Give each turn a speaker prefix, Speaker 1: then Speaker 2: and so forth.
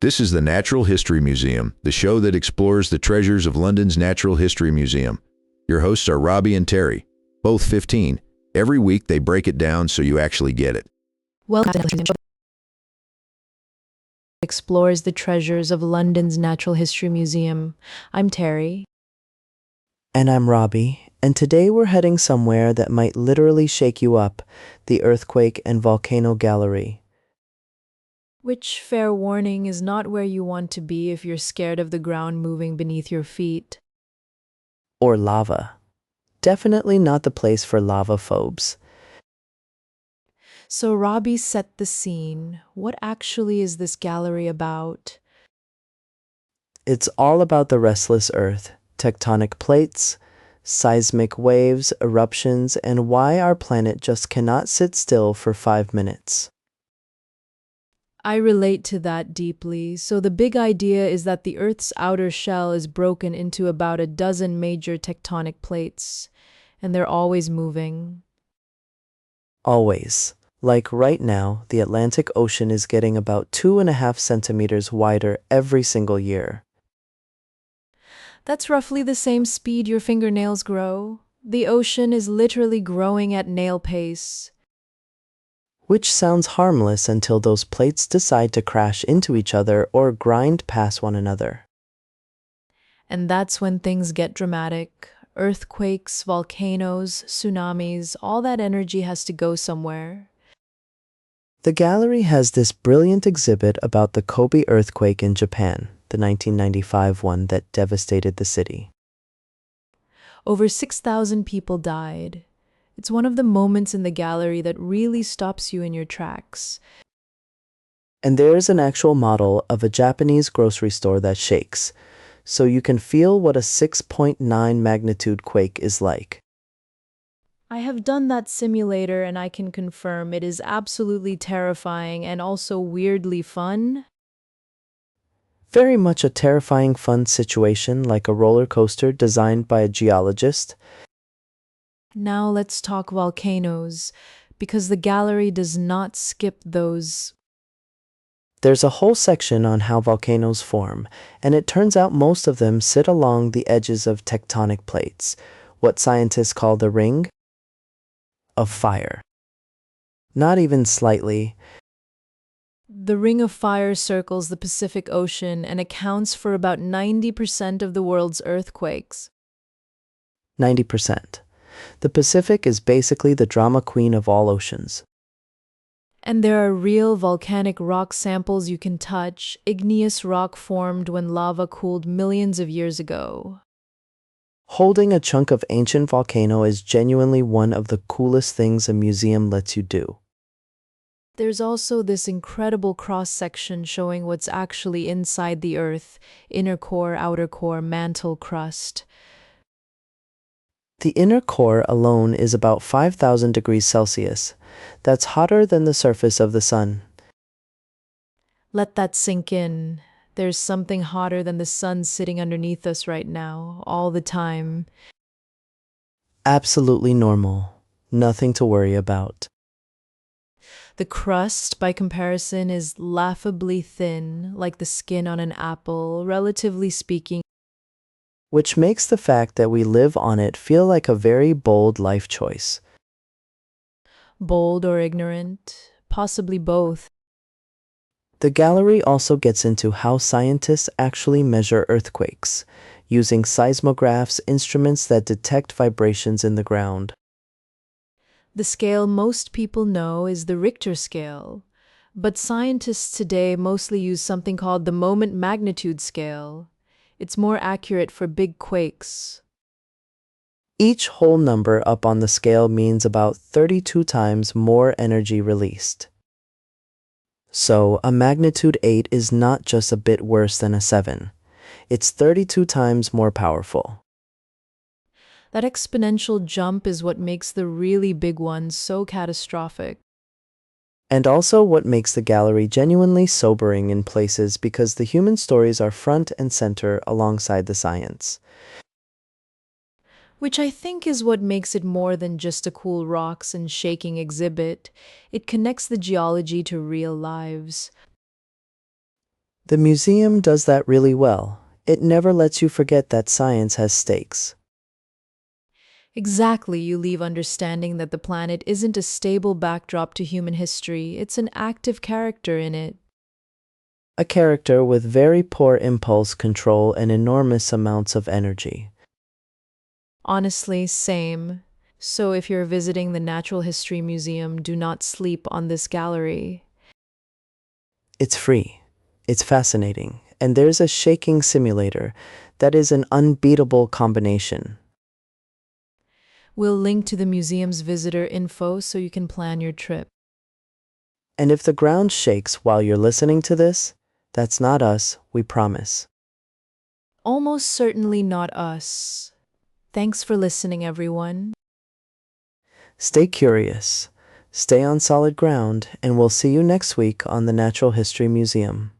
Speaker 1: This is the Natural History Museum, the show that explores the treasures of London's Natural History Museum. Your hosts are Robbie and Terry, both 15. Every week they break it down so you actually get it.
Speaker 2: Welcome to the Museum explores the treasures of London's Natural History Museum. I'm Terry.
Speaker 3: And I'm Robbie, and today we're heading somewhere that might literally shake you up, the Earthquake and Volcano Gallery.
Speaker 2: Which, fair warning, is not where you want to be if you're scared of the ground moving beneath your feet.
Speaker 3: Or lava. Definitely not the place for lava phobes.
Speaker 2: So Robbie set the scene. What actually is this gallery about?
Speaker 3: It's all about the restless Earth, tectonic plates, seismic waves, eruptions, and why our planet just cannot sit still for 5 minutes.
Speaker 2: I relate to that deeply. So the big idea is that the Earth's outer shell is broken into about a dozen major tectonic plates, and they're always moving.
Speaker 3: Always. Like right now, the Atlantic Ocean is getting about 2.5 centimeters wider every single year.
Speaker 2: That's roughly the same speed your fingernails grow. The ocean is literally growing at nail pace.
Speaker 3: Which sounds harmless until those plates decide to crash into each other or grind past one another.
Speaker 2: And that's when things get dramatic. Earthquakes, volcanoes, tsunamis, all that energy has to go somewhere.
Speaker 3: The gallery has this brilliant exhibit about the Kobe earthquake in Japan, the 1995 one that devastated the city.
Speaker 2: Over 6,000 people died. It's one of the moments in the gallery that really stops you in your tracks.
Speaker 3: And there's an actual model of a Japanese grocery store that shakes, so you can feel what a 6.9 magnitude quake is like.
Speaker 2: I have done that simulator and I can confirm it is absolutely terrifying and also weirdly fun.
Speaker 3: Very much a terrifying fun situation, like a roller coaster designed by a geologist.
Speaker 2: Now let's talk volcanoes, because the gallery does not skip those.
Speaker 3: There's a whole section on how volcanoes form, and it turns out most of them sit along the edges of tectonic plates, what scientists call the ring of fire. Not even slightly.
Speaker 2: The Ring of Fire circles the Pacific Ocean and accounts for about 90% of the world's earthquakes.
Speaker 3: 90%. The Pacific is basically the drama queen of all oceans.
Speaker 2: And there are real volcanic rock samples you can touch, igneous rock formed when lava cooled millions of years ago.
Speaker 3: Holding a chunk of ancient volcano is genuinely one of the coolest things a museum lets you do.
Speaker 2: There's also this incredible cross-section showing what's actually inside the Earth: inner core, outer core, mantle, crust.
Speaker 3: The inner core alone is about 5,000 degrees Celsius. That's hotter than the surface of the sun.
Speaker 2: Let that sink in. There's something hotter than the sun sitting underneath us right now, all the time.
Speaker 3: Absolutely normal. Nothing to worry about.
Speaker 2: The crust, by comparison, is laughably thin, like the skin on an apple, relatively speaking.
Speaker 3: Which makes the fact that we live on it feel like a very bold life choice.
Speaker 2: Bold or ignorant, possibly both.
Speaker 3: The gallery also gets into how scientists actually measure earthquakes, using seismographs, instruments that detect vibrations in the ground.
Speaker 2: The scale most people know is the Richter scale, but scientists today mostly use something called the moment magnitude scale. It's more accurate for big quakes.
Speaker 3: Each whole number up on the scale means about 32 times more energy released. So, a magnitude 8 is not just a bit worse than a 7. It's 32 times more powerful.
Speaker 2: That exponential jump is what makes the really big ones so catastrophic.
Speaker 3: And also what makes the gallery genuinely sobering in places, because the human stories are front and center alongside the science.
Speaker 2: Which I think is what makes it more than just a cool rocks and shaking exhibit. It connects the geology to real lives.
Speaker 3: The museum does that really well. It never lets you forget that science has stakes.
Speaker 2: Exactly, you leave understanding that the planet isn't a stable backdrop to human history, it's an active character in it.
Speaker 3: A character with very poor impulse control and enormous amounts of energy.
Speaker 2: Honestly, same. So if you're visiting the Natural History Museum, do not sleep on this gallery.
Speaker 3: It's free. It's fascinating. And there's a shaking simulator that is an unbeatable combination.
Speaker 2: We'll link to the museum's visitor info so you can plan your trip.
Speaker 3: And if the ground shakes while you're listening to this, that's not us, we promise.
Speaker 2: Almost certainly not us. Thanks for listening, everyone.
Speaker 3: Stay curious, stay on solid ground, and we'll see you next week on the Natural History Museum.